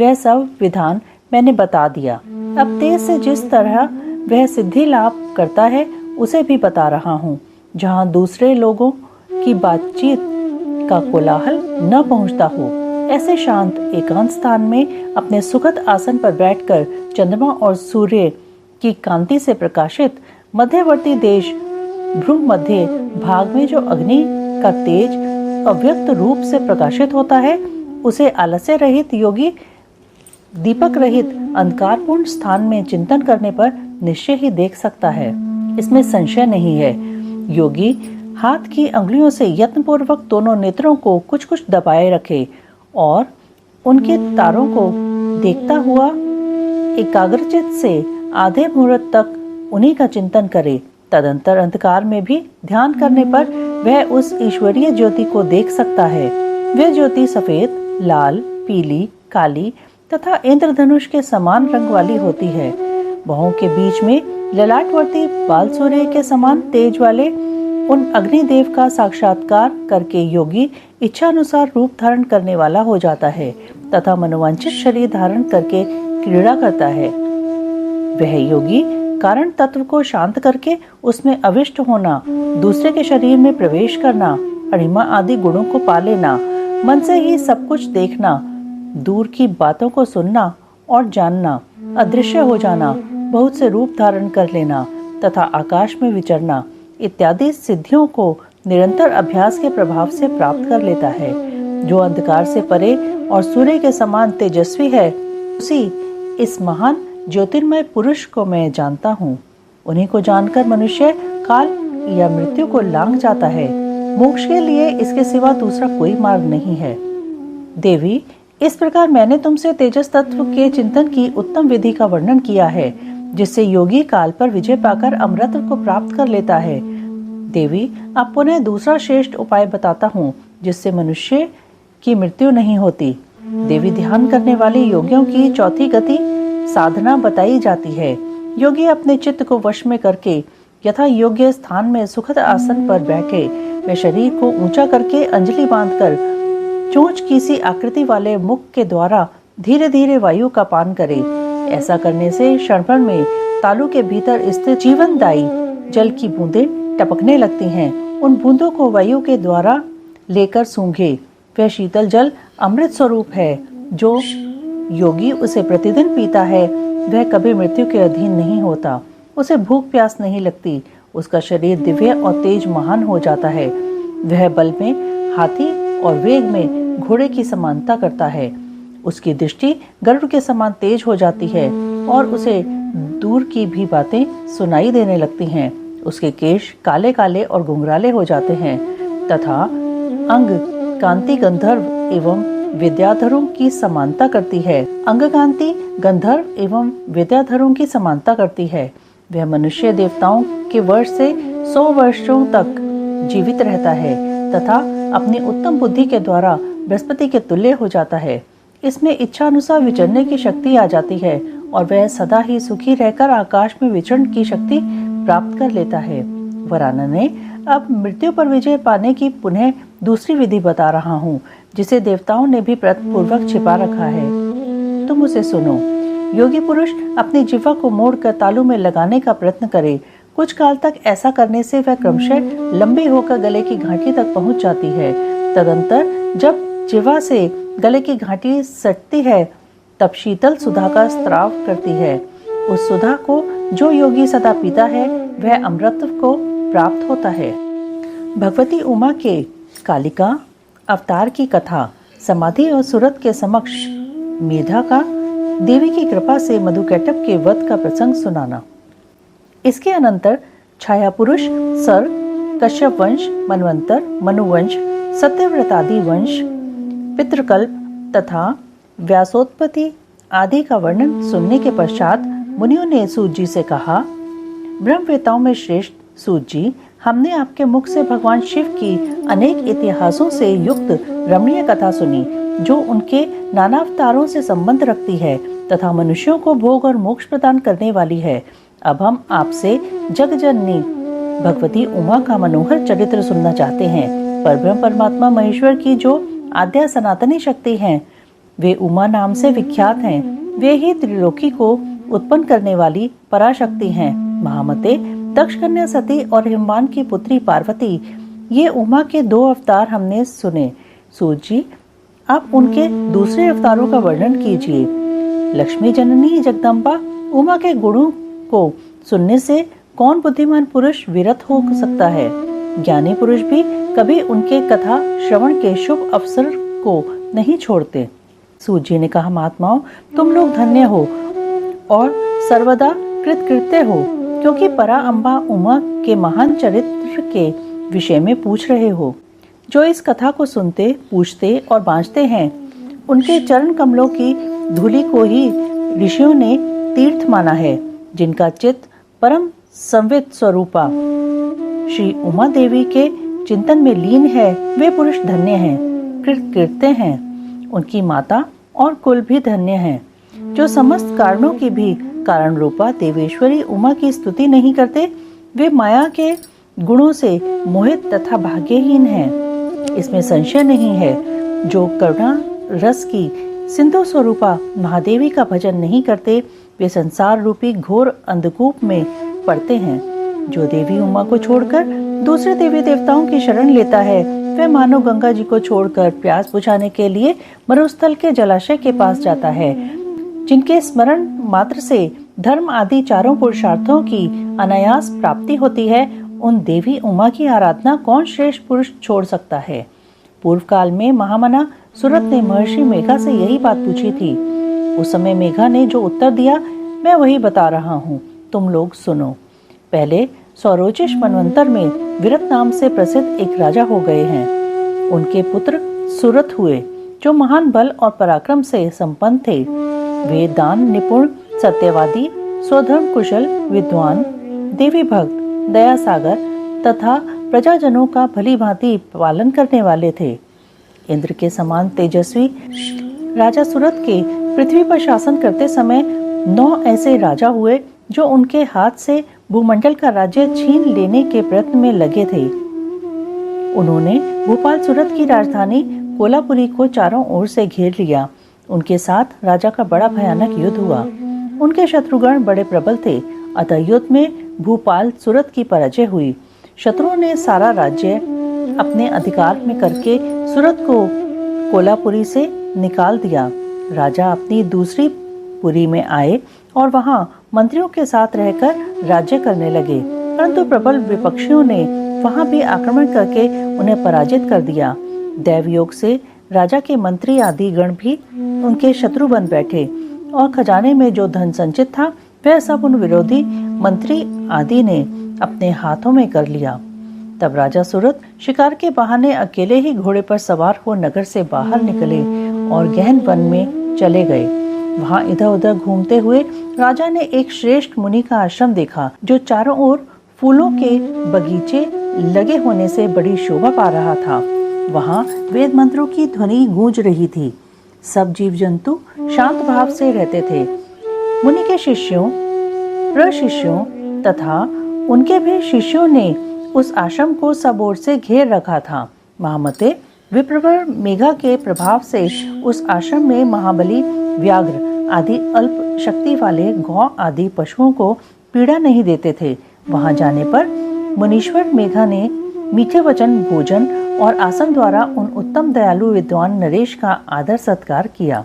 वह सब विधान मैंने बता दिया। अब तेज से जिस तरह वह सिद्धि लाभ करता है, उसे भी बता रहा हूँ। जहाँ दूसरे लोगों की बातचीत का कोलाहल न पहुँचता हो, ऐसे शांत एकांत स्थान में अपने सुखद आसन पर बैठकर चंद्रमा और सूर्य की कांति से प्रकाशित मध्यवर्ती देश भ्रू मध्य भाग में जो अग्नि का तेज अव्यक्त रूप से प्रकाशित होता है, उसे आलस्य रहित योगी दीपक रहित अंधकारपूर्ण स्थान में चिंतन करने पर निश्चय ही देख सकता है। इसमें संशय नहीं है। योगी हाथ की अंगुलियों से यत्नपूर्वक दोनों नेत्रों को कुछ कुछ दबाए रखे और उनके तारों को देखता हुआ एकाग्रचित से आधे मुहूर्त तक उन्हीं का चिंतन करे। तदंतर अंधकार में भी ध्यान करने पर वह उस ईश्वरीय ज्योति को देख सकता है। वह ज्योति सफेद, लाल, पीली, काली तथा इंद्रधनुष के समान रंग वाली होती है। बाहों के बीच में ललाटवर्ती बाल सूर्य के समान तेज वाले उन अग्निदेव का साक्षात्कार करके योगी इच्छानुसार रूप धारण करने वाला हो जाता है तथा मनोवांछित शरीर धारण करके क्रीड़ा करता है। वह योगी कारण तत्व को शांत करके उसमें अविष्ट होना, दूसरे के शरीर में प्रवेश करना, अणिमा आदि गुणों को पा लेना, मन से ही सब कुछ देखना, दूर की बातों को सुनना और जानना, अदृश्य हो जाना, बहुत से रूप धारण कर लेना तथा आकाश में विचरना इत्यादि सिद्धियों को निरंतर अभ्यास के प्रभाव से प्राप्त कर लेता है। जो अंधकार से परे और सूर्य के समान तेजस्वी है, उसी इस महान ज्योतिर्मय पुरुष को मैं जानता हूँ। उन्हीं को जानकर मनुष्य काल या मृत्यु को लांघ जाता है। मोक्ष के लिए इसके सिवा दूसरा कोई मार्ग नहीं है। देवी, इस प्रकार मैंने तुमसे तेजस तत्व के चिंतन की उत्तम विधि का वर्णन किया है, जिससे योगी काल पर विजय पाकर अमृत को प्राप्त कर लेता है। देवी, अब पुनः दूसरा श्रेष्ठ उपाय बताता हूँ, जिससे मनुष्य की मृत्यु नहीं होती। देवी, ध्यान करने वाले योगियों की चौथी गति साधना बताई जाती है। योगी अपने चित्त को वश में करके यथा योग्य स्थान में सुखद आसन पर बैठे, वे शरीर को ऊंचा करके अंजलि बांधकर चोंच की सी आकृति वाले मुख के द्वारा धीरे धीरे वायु का पान करे। ऐसा करने से क्षणभर में तालू के भीतर स्थित जीवनदायी जल की बूंदें टपकने लगती हैं। उन बूंदों को वायु के द्वारा लेकर सूंघे। वह शीतल जल अमृत स्वरूप है। जो योगी उसे प्रतिदिन पीता है, वह कभी मृत्यु के अधीन नहीं होता। उसे भूख प्यास नहीं लगती। उसका शरीर दिव्य और तेज महान हो जाता है। वह बल में हाथी और वेग में घोड़े की समानता करता है। उसकी दृष्टि गरुड़ के समान तेज हो जाती है और उसे दूर की भी बातें सुनाई देने लगती हैं। उसके केश काले काले और घुंघराले हो जाते हैं तथा अंग कांति गंधर्व एवं विद्याधरों की समानता करती है। अंग कांति गंधर्व एवं विद्याधरों की समानता करती है। वह मनुष्य देवताओं के वर्ष से 100 वर्षों तक जीवित रहता है तथा अपनी उत्तम बुद्धि के द्वारा बृहस्पति के तुल्य हो जाता है। इसमें इच्छा अनुसार विचरने की शक्ति आ जाती है और वह सदा ही सुखी रहकर आकाश में विचरण की शक्ति प्राप्त कर लेता है। वरानन ने अब मृत्यु पर विजय पाने की पुनः दूसरी विधि बता रहा हूँ, जिसे देवताओं ने भी प्रयत्नपूर्वक छिपा रखा है। तुम उसे सुनो। योगी पुरुष अपनी जिह्वा को मोड़कर तालू में लगाने का प्रयत्न करे। कुछ काल तक ऐसा करने से वह क्रमशः लंबी होकर गले की घाटी तक पहुंच जाती है। तदंतर जब जिह्वा से गले की घाटी सटती है, तब शीतल सुधा का स्त्राव करती है। उस सुधा को जो योगी सदा पीता है, वह अमृत को प्राप्त होता है। भगवती उमा के कालिका अवतार की कथा समाधि और सूरत के समक्ष मेधा का देवी की कृपा से मधुकैटभ के वध का प्रसंग सुनाना। इसके अनंतर छाया पुरुष सर, कश्यप वंश, मनवंतर, मनुवंश, सत्यव्रतादि वंश, पितृकल्प तथा व्यासोत्पत्ति आदि का वर्णन सुनने के पश्चात मुनियों ने सूत जी से कहा, ब्रह्मवेताओं में श्रेष्ठ सूत जी, हमने आपके मुख से भगवान शिव की अनेक इतिहासों से युक्त रमणीय कथा सुनी, जो उनके नाना अवतारों से संबंध रखती है तथा मनुष्यों को भोग और मोक्ष प्रदान करने वाली है। अब हम आपसे जगजननी भगवती उमा का मनोहर चरित्र सुनना चाहते हैं। परब्रह्म परमात्मा महेश्वर की जो आद्या सनातनी शक्ति हैं, वे उमा नाम से विख्यात हैं। वे ही त्रिलोकी को उत्पन्न करने वाली पराशक्ति हैं। महामते, दक्ष कन्या सती और हिमवान की पुत्री पार्वती, ये उमा के 2 अवतार हमने सुने। सूत जी, आप उनके दूसरे अवतारों का वर्णन कीजिए। लक्ष्मी जननी जगदम्बा उमा के गुणों को सुनने से कौन बुद्धिमान पुरुष विरत हो सकता है? ज्ञानी पुरुष भी कभी उनके कथा श्रवण के शुभ अवसर को नहीं छोड़ते। सूत जी ने कहा, महात्माओं, तुम लोग धन्य हो और सर्वदा कृतकृत्य हो, क्योंकि परा अम्बा उमा के महान चरित्र के विषय में पूछ रहे हो। जो इस कथा को सुनते, पूछते और बाँचते हैं, उनके चरण कमलों की धूलि को ही ऋषियों ने तीर्थ माना है। जिनका चित्त परम संवित स्वरूपा श्री उमा देवी के चिंतन में लीन है, वे पुरुष धन्य हैं, कृतकृत्य हैं। उनकी माता और कुल भी धन्य हैं। जो समस्त कारणों की भी कारण रूपा देवेश्वरी उमा की स्तुति नहीं करते, वे माया के गुणों से मोहित तथा भाग्यहीन हैं। इसमें संशय नहीं है। जो करुणा रस की सिंधु स्वरूपा महादेवी का भजन नहीं करते, वे संसार रूपी घोर अंधकूप में पड़ते हैं। जो देवी उमा को छोड़कर दूसरे देवी देवताओं की शरण लेता है, वह मानो गंगा जी को छोड़कर प्यास बुझाने के लिए मरुस्थल के जलाशय के पास जाता है। जिनके स्मरण मात्र से धर्म आदि चारों पुरुषार्थों की अनायास प्राप्ति होती है, उन देवी उमा की आराधना कौन श्रेष्ठ पुरुष छोड़ सकता है। पूर्व काल में महामना सुरत ने महर्षि मेघा से यही बात पूछी थी। उस समय मेघा ने जो उत्तर दिया, मैं वही बता रहा हूँ, तुम लोग सुनो। पहले सौरोचिष मनवंतर में विरत नाम से प्रसिद्ध एक राजा हो गए हैं। उनके पुत्र सुरत हुए, जो महान बल और पराक्रम से संपन्न थे। वे दान निपुण, सत्यवादी, स्वधर्म कुशल, विद्वान, देवी भक्त, दया सागर तथा प्रजाजनों का भली भांति पालन करने वाले थे। इंद्र के समान तेजस्वी राजा सुरत के पृथ्वी पर शासन करते समय 9 ऐसे राजा हुए जो उनके हाथ से भूमंडल का राज्य छीन लेने के प्रयत्न में लगे थे। उन्होंने भोपाल सुरत की राजधानी कोलापुरी को चारों ओर से घेर लिया। उनके साथ राजा का बड़ा भयानक युद्ध हुआ। उनके शत्रुगण बड़े प्रबल थे, अतः युद्ध में भोपाल सुरत की पराजय हुई। शत्रुओं ने सारा राज्य अपने अधिकार में करके सुरत को कोलापुरी से निकाल दिया। राजा अपनी दूसरी पुरी में आए और वहां मंत्रियों के साथ रहकर राज्य करने लगे, परंतु प्रबल विपक्षियों ने वहां भी आक्रमण करके उन्हें पराजित कर दिया। दैवयोग से राजा के मंत्री आदि गण भी उनके शत्रु बन बैठे और खजाने में जो धन संचित था, वह सब उन विरोधी मंत्री आदि ने अपने हाथों में कर लिया। तब राजा सुरत शिकार के बहाने अकेले ही घोड़े पर सवार हो नगर से बाहर निकले और गहन वन में चले गए। वहां इधर उधर घूमते हुए राजा ने एक श्रेष्ठ मुनि का आश्रम देखा, जो चारों ओर फूलों के बगीचे लगे होने से बड़ी शोभा पा रहा था। वहां वेद मंत्रों की ध्वनि गूंज रही थी। सब जीव जंतु शांत भाव से रहते थे। मुनि के शिष्यों, प्रशिष्यों तथा उनके भी शिष्यों ने उस आश्रम को सब ओर से घेर रखा था। महामते, विप्रवर मेघा के प्रभाव से उस आश्रम में महाबली व्याघ्र आदि अल्प शक्ति वाले गौ आदि पशुओं को पीड़ा नहीं देते थे। वहां जाने पर मुनीश्वर मेघा ने मीठे वचन, भोजन और आसन द्वारा उन उत्तम दयालु विद्वान नरेश का आदर सत्कार किया।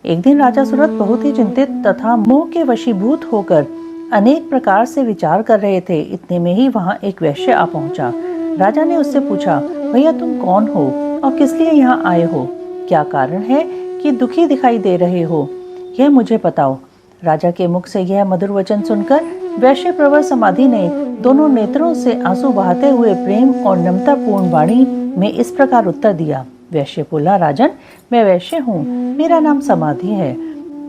एक दिन राजा सुरत बहुत ही चिंतित तथा मोह के वशीभूत होकर अनेक प्रकार से विचार कर रहे थे। इतने में ही वहां एक वैश्य आ पहुंचा। राजा ने उससे पूछा, भैया तुम कौन हो और किस लिए यहाँ आए हो? क्या कारण है कि दुखी दिखाई दे रहे हो? यह मुझे बताओ। राजा के मुख से यह मधुर वचन सुनकर वैश्य प्रवर समाधि ने दोनों नेत्रों से आंसू बहाते हुए प्रेम और नम्रता पूर्ण वाणी में इस प्रकार उत्तर दिया। वैश्य बोला, राजन, मैं वैश्य हूँ, मेरा नाम समाधि है।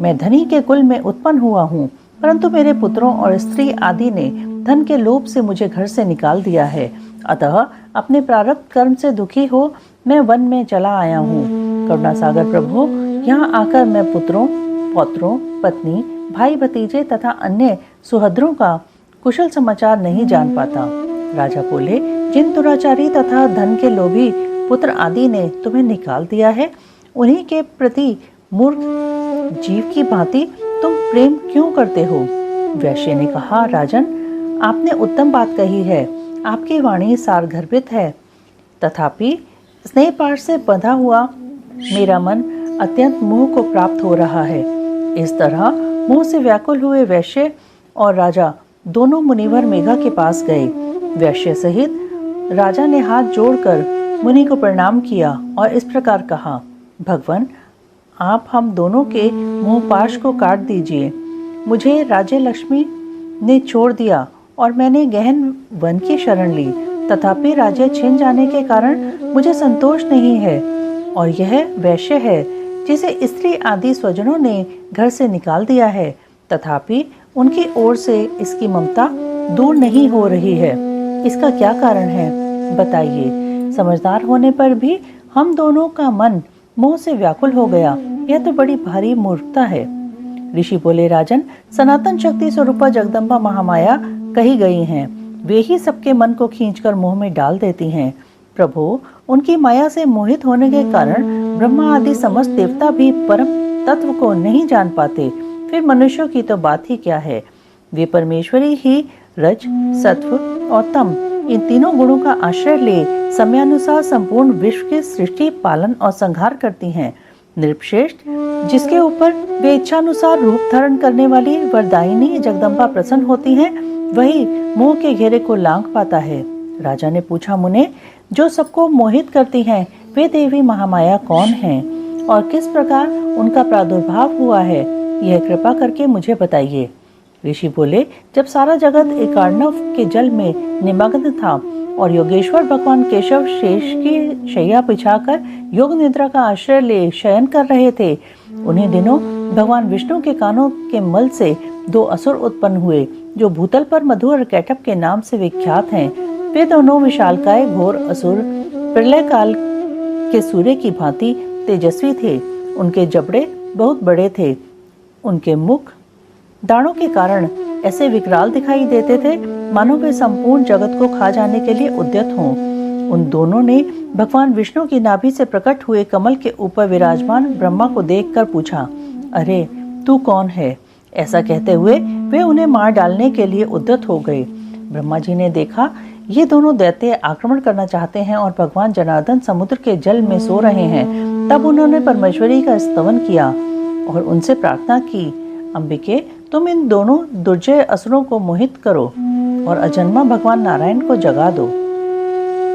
मैं धनी के कुल में उत्पन्न हुआ हूँ, परंतु मेरे पुत्रों और स्त्री आदि ने धन के लोभ से मुझे घर से निकाल दिया है। अतः अपने प्रारब्ध कर्म से दुखी हो मैं वन में चला आया हूँ। करुणा सागर प्रभु, यहाँ आकर मैं पुत्रों, पौत्रों, पत्नी, भाई भतीजे तथा अन्य सुहद्रों का कुशल समाचार नहीं जान पाता। राजा बोले, जिन दुराचारी तथा धन के लोभी पुत्र आदि ने तुम्हें निकाल दिया है, उन्हीं के प्रति मूर्ख जीव की भांति तुम प्रेम क्यों करते हो? वैश्य ने कहा, राजन, आपने उत्तम बात कही है। आपकी वाणी सारगर्भित है, तथापि स्नेह पाश से बंधा हुआ मेरा मन अत्यंत मोह को प्राप्त हो रहा है। इस तरह मोह से व्याकुल हुए वैश्य और राजा दोनों मुनिवर मेघा के पास गए। वैश्य सहित राजा ने हाथ जोड़कर मुनि को प्रणाम किया और इस प्रकार कहा, भगवान, आप हम दोनों के मोह पाश को काट दीजिए। मुझे राज्य लक्ष्मी ने छोड़ दिया और मैंने गहन वन की शरण ली, तथापि राज्य छिन जाने के कारण मुझे संतोष नहीं है। और यह वैश्य है जिसे स्त्री आदि स्वजनों ने घर से निकाल दिया है, तथापि उनकी ओर से इसकी ममता दूर नहीं हो रही है। इसका क्या कारण है, बताइए। समझदार होने पर भी हम दोनों का मन मोह से व्याकुल हो गया। यह तो बड़ी भारी मूर्खता है। ऋषि बोले, राजन, सनातन शक्ति स्वरूपा जगदम्बा महामाया कही गई हैं। वे ही सबके मन को खींचकर मोह में डाल देती हैं। प्रभु, उनकी माया से मोहित होने के कारण ब्रह्मा आदि समस्त देवता भी परम तत्व को नहीं जान पाते। फिर मनुष्यों की तो बात ही क्या है। वे परमेश्वरी ही रज, सत्व और तम, इन तीनों गुणों का आश्रय ले समयानुसार संपूर्ण विश्व की सृष्टि, पालन और संहार करती हैं। नृपश्रेष्ठ, जिसके ऊपर वे इच्छानुसार रूप धारण करने वाली वरदायिनी जगदम्बा प्रसन्न होती हैं, वही मोह के घेरे को लांघ पाता है। राजा ने पूछा, मुने, जो सबको मोहित करती हैं, वे देवी महामाया कौन हैं और किस प्रकार उनका प्रादुर्भाव हुआ है, यह कृपा करके मुझे बताइए। ऋषि बोले, जब सारा जगत एकार्णव के जल में निमग्न था और योगेश्वर भगवान केशव शेष की शैया बिछाकर योग निद्रा का आश्रय ले शयन कर रहे थे, उन्हीं दिनों भगवान विष्णु के कानों के मल से 2 असुर उत्पन्न हुए, जो भूतल पर मधु और कैटभ के नाम से विख्यात हैं। वे दोनों विशालकाय घोर असुर प्रलय काल के सूर्य की भांति तेजस्वी थे। उनके जबड़े बहुत बड़े थे। उनके मुख दाढ़ों के कारण ऐसे विकराल दिखाई देते थे मानो वे संपूर्ण जगत को खा जाने के लिए उद्यत हों। उन दोनों ने भगवान विष्णु की नाभि से प्रकट हुए कमल के ऊपर विराजमान ब्रह्मा को देखकर पूछा, अरे तू कौन है? ऐसा कहते हुए वे उन्हें मार डालने के लिए उद्यत हो गए। ब्रह्मा जी ने देखा ये दोनों दैत्य आक्रमण करना चाहते हैं और भगवान जनार्दन समुद्र के जल में सो रहे हैं। तब उन्होंने परमेश्वरी का स्तवन किया और उनसे प्रार्थना की, अंबिके, तुम इन दोनों दुर्जय असुरों को मोहित करो और अजन्मा भगवान नारायण को जगा दो।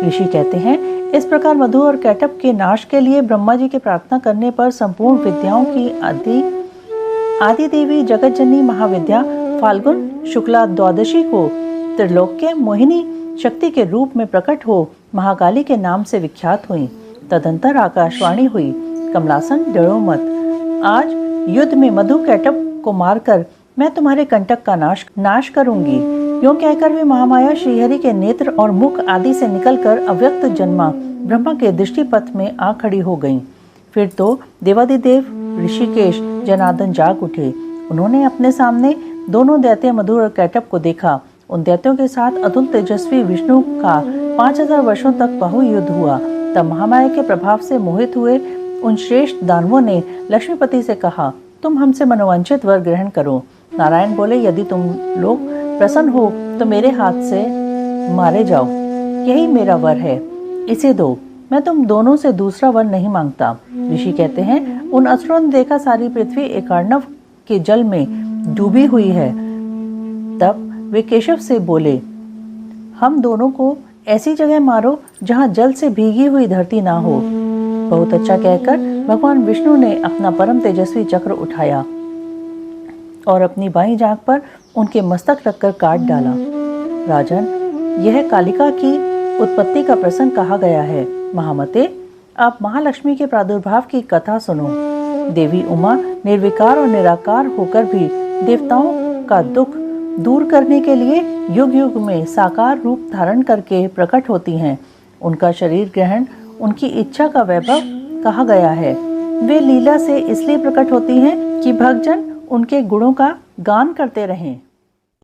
ऋषि कहते हैं, इस प्रकार मधु और कैटभ के नाश के लिए ब्रह्मा जी के प्रार्थना करने पर संपूर्ण विद्याओं की आदि देवी जगतजननी महाविद्या फाल्गुन शुक्ला द्वादशी को त्रिलोक्य मोहिनी शक्ति के रूप में प्रकट हो महाकाली के नाम से विख्यात हुई। तदंतर आकाशवाणी हुई, कमलासन डरो मत, आज युद्ध में मधु कैटभ को मारकर मैं तुम्हारे कंटक का नाश करूंगी। यूं कहकर वे महामाया श्रीहरि के नेत्र और मुख आदि से निकलकर अव्यक्त जन्मा ब्रह्मा के दृष्टिपथ में आ खड़ी हो गईं। फिर तो देवादिदेव ऋषिकेश जनार्दन जाग उठे। उन्होंने अपने सामने दोनों दैत्य मधु और कैटभ को देखा। उन दैत्यों के साथ अतुल तेजस्वी विष्णु का 5000 वर्षों तक बहु युद्ध हुआ। तब महामाया के प्रभाव से मोहित हुए उन श्रेष्ठ दानवों ने लक्ष्मीपति से कहा, तुम हमसे मनोवांछित वर ग्रहण करो। नारायण बोले, यदि तुम लोग प्रसन्न हो तो मेरे हाथ से मारे जाओ, यही मेरा वर है, इसे दो। मैं तुम दोनों से दूसरा वर नहीं मांगता। ऋषि कहते हैं, उन असुरों ने देखा सारी पृथ्वी एकार्णव के जल में डूबी हुई है। तब वे केशव से बोले, हम दोनों को ऐसी जगह मारो जहां जल से भीगी हुई धरती ना हो। बहुत अच्छा कहकर भगवान विष्णु ने अपना परम तेजस्वी चक्र उठाया और अपनी बाईं जांघ पर उनके मस्तक रखकर काट डाला। राजन, यह कालिका की उत्पत्ति का प्रसंग कहा गया है। महामते, आप महालक्ष्मी के प्रादुर्भाव की कथा सुनो। देवी उमा निर्विकार और निराकार होकर भी देवताओं का दुख दूर करने के लिए युग युग में साकार रूप धारण करके प्रकट होती हैं। उनका शरीर ग्रहण उनकी इच्छा का वैभव कहा गया है। वे लीला से इसलिए प्रकट होती हैं कि भक्तजन उनके गुणों का गान करते रहें।